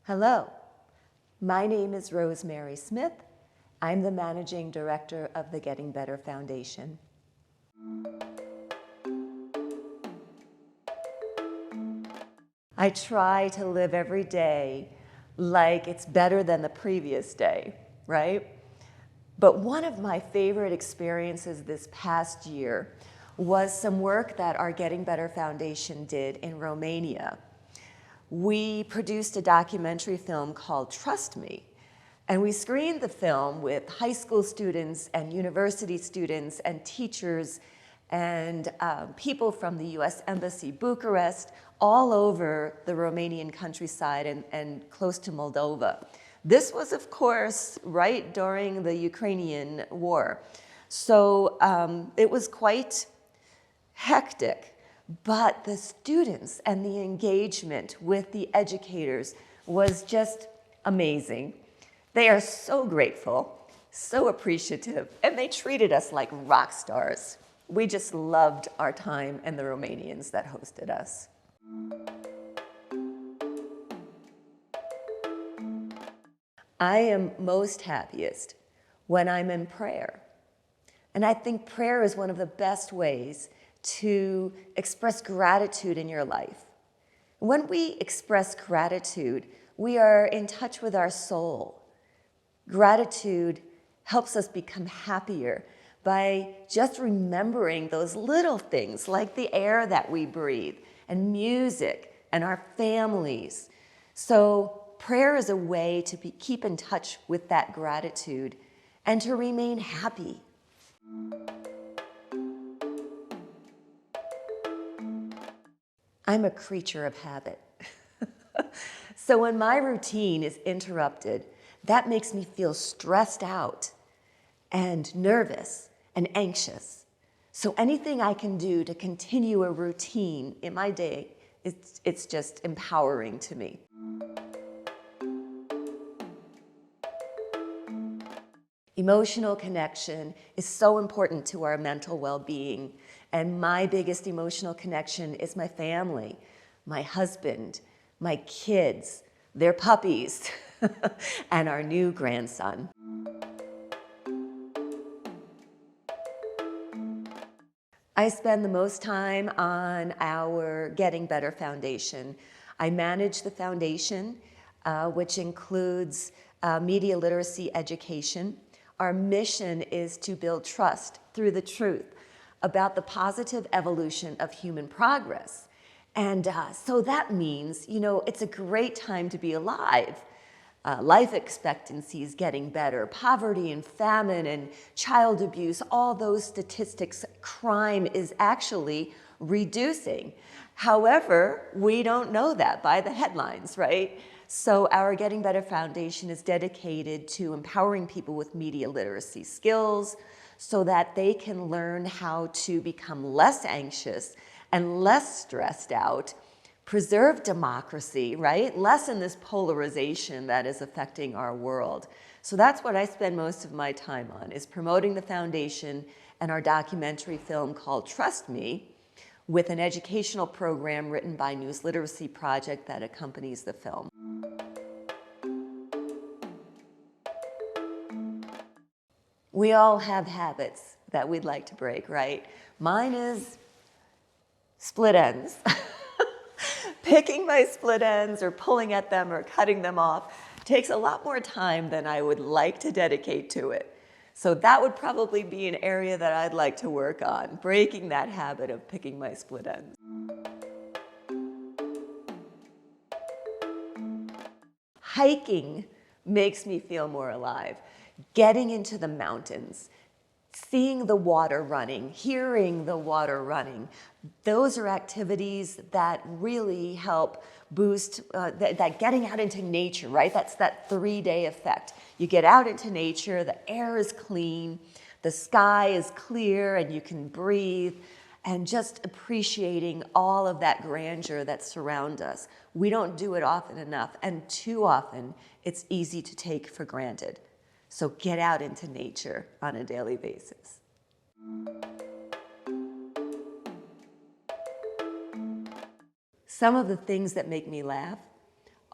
Hello, my name is Rosemary Smith. I'm the Managing Director of the Getting Better Foundation. I try to live every day like it's better than the previous day, right? But one of my favorite experiences this past year was some work that our Getting Better Foundation did in Romania. We produced a documentary film called Trust Me, and we screened the film with high school students and university students and teachers and people from the US Embassy Bucharest, all over the Romanian countryside and close to Moldova. This was, of course, right during the Ukrainian war. So it was quite hectic, but the students and the engagement with the educators was just amazing. They are so grateful, so appreciative, and they treated us like rock stars. We just loved our time and the Romanians that hosted us. I am most happiest when I'm in prayer. And I think prayer is one of the best ways to express gratitude in your life. When we express gratitude, we are in touch with our soul. Gratitude helps us become happier by just remembering those little things like the air that we breathe and music and our families. So prayer is a way to keep in touch with that gratitude and to remain happy. I'm a creature of habit. So when my routine is interrupted, that makes me feel stressed out and nervous and anxious. So anything I can do to continue a routine in my day, it's just empowering to me. Emotional connection is so important to our mental well-being, and my biggest emotional connection is my family, my husband, my kids, their puppies, and our new grandson. I spend the most time on our Getting Better Foundation. I manage the foundation, which includes media literacy education. Our mission is to build trust through the truth about the positive evolution of human progress. And so that means, it's a great time to be alive. Life expectancy is getting better. Poverty and famine and child abuse, all those statistics, crime is actually reducing. However, we don't know that by the headlines, right? So our Getting Better Foundation is dedicated to empowering people with media literacy skills so that they can learn how to become less anxious and less stressed out, preserve democracy, right? Lessen this polarization that is affecting our world. So that's what I spend most of my time on, is promoting the foundation and our documentary film called Trust Me, with an educational program written by News Literacy Project that accompanies the film. We all have habits that we'd like to break, right? Mine is split ends. Picking my split ends or pulling at them or cutting them off takes a lot more time than I would like to dedicate to it. So that would probably be an area that I'd like to work on, breaking that habit of picking my split ends. Hiking makes me feel more alive. Getting into the mountains, seeing the water running, hearing the water running, those are activities that really help boost that getting out into nature, right? That's that 3-day effect. You get out into nature, the air is clean, the sky is clear, and you can breathe, and just appreciating all of that grandeur that surrounds us. We don't do it often enough, and too often it's easy to take for granted. So get out into nature on a daily basis. Some of the things that make me laugh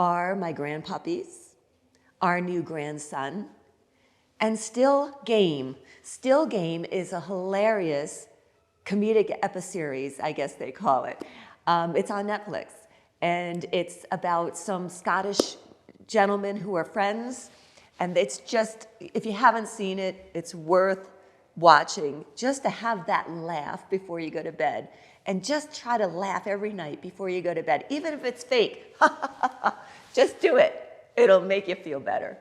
are my grandpuppies, our new grandson, and Still Game. Still Game is a hilarious comedic episeries, I guess they call it. It's on Netflix, and it's about some Scottish gentlemen who are friends, and it's just, if you haven't seen it, it's worth watching, just to have that laugh before you go to bed. And just try to laugh every night before you go to bed, even if it's fake. Just do it. It'll make you feel better.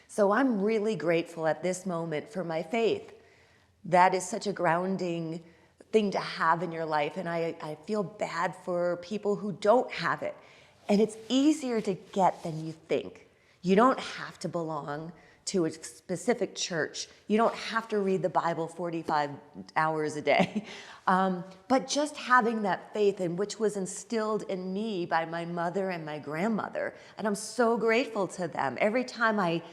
So I'm really grateful at this moment for my faith. That is such a grounding thing to have in your life, and I feel bad for people who don't have it. And it's easier to get than you think. You don't have to belong to a specific church. You don't have to read the Bible 45 hours a day. But just having that faith, in which was instilled in me by my mother and my grandmother, and I'm so grateful to them. Every time I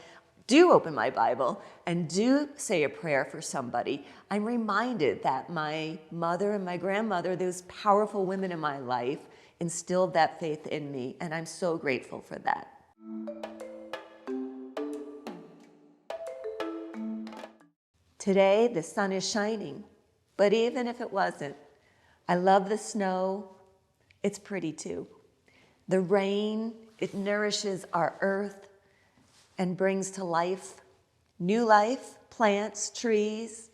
do open my Bible and do say a prayer for somebody, I'm reminded that my mother and my grandmother, those powerful women in my life, instilled that faith in me, and I'm so grateful for that. Today, the sun is shining, but even if it wasn't, I love the snow. It's pretty too. The rain, it nourishes our earth and brings to life, new life, plants, trees,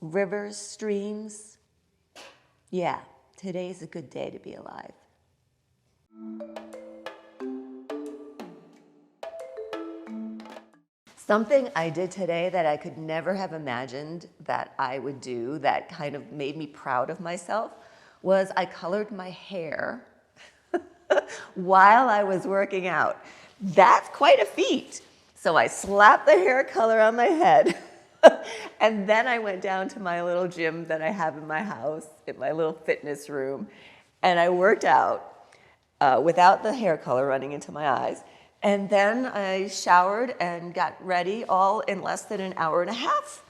rivers, streams. Yeah, today's a good day to be alive. Something I did today that I could never have imagined that I would do, that kind of made me proud of myself, was I colored my hair while I was working out. That's quite a feat. So I slapped the hair color on my head, and then I went down to my little gym that I have in my house, in my little fitness room, and I worked out without the hair color running into my eyes. And then I showered and got ready, all in less than an hour and a half.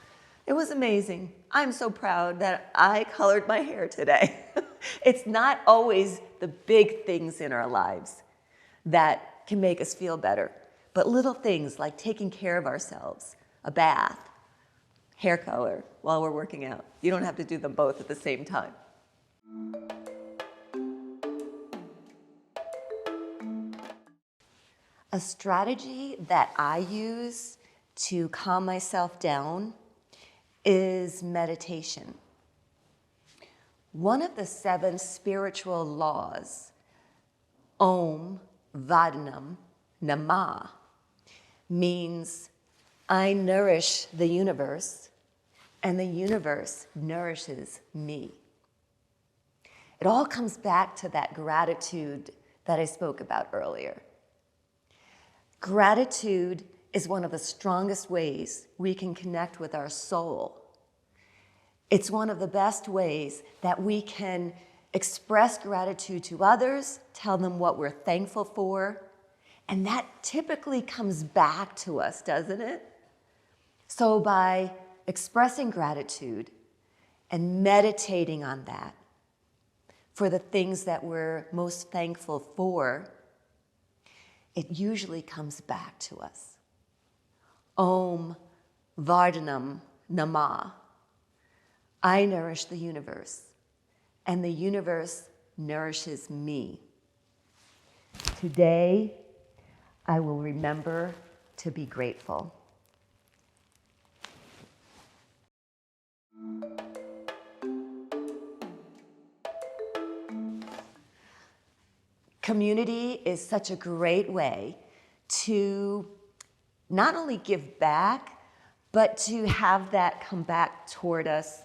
It was amazing. I'm so proud that I colored my hair today. It's not always the big things in our lives that can make us feel better, but little things like taking care of ourselves, a bath, hair color while we're working out. You don't have to do them both at the same time. A strategy that I use to calm myself down is meditation. One of the 7 spiritual laws, Om Vadnam Namah, means I nourish the universe and the universe nourishes me. It all comes back to that gratitude that I spoke about earlier. Gratitude is one of the strongest ways we can connect with our soul. It's one of the best ways that we can express gratitude to others, tell them what we're thankful for, and that typically comes back to us, doesn't it? So by expressing gratitude and meditating on that for the things that we're most thankful for, it usually comes back to us. Om Vardhanam Namah. I nourish the universe, and the universe nourishes me. Today, I will remember to be grateful. Community is such a great way to not only give back, but to have that come back toward us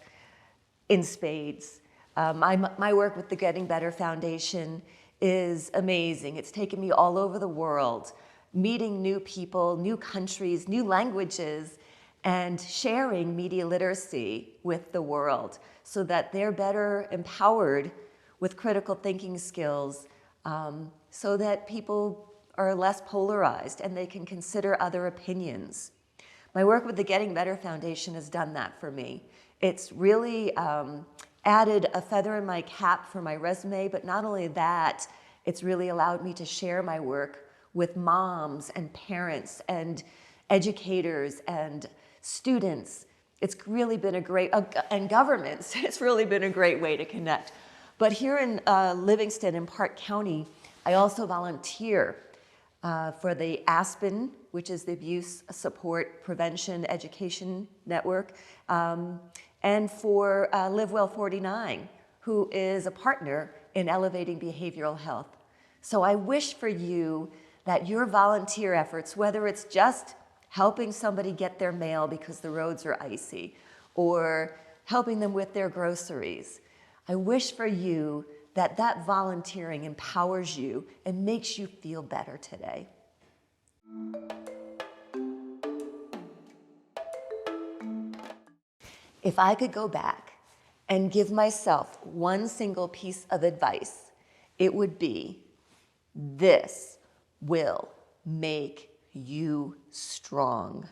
in spades. My work with the Getting Better Foundation is amazing. It's taken me all over the world, meeting new people, new countries, new languages, and sharing media literacy with the world so that they're better empowered with critical thinking skills, so that people are less polarized and they can consider other opinions. My work with the Getting Better Foundation has done that for me. It's really added a feather in my cap for my resume, but not only that, it's really allowed me to share my work with moms and parents and educators and students. It's really been a great, and governments, it's really been a great way to connect. But here in Livingston in Park County, I also volunteer for the ASPEN, which is the Abuse Support Prevention Education Network, and for Live Well 49, who is a partner in elevating behavioral health. So I wish for you that your volunteer efforts, whether it's just helping somebody get their mail because the roads are icy, or helping them with their groceries, I wish for you that that volunteering empowers you and makes you feel better today. If I could go back and give myself one single piece of advice, it would be, this will make you strong.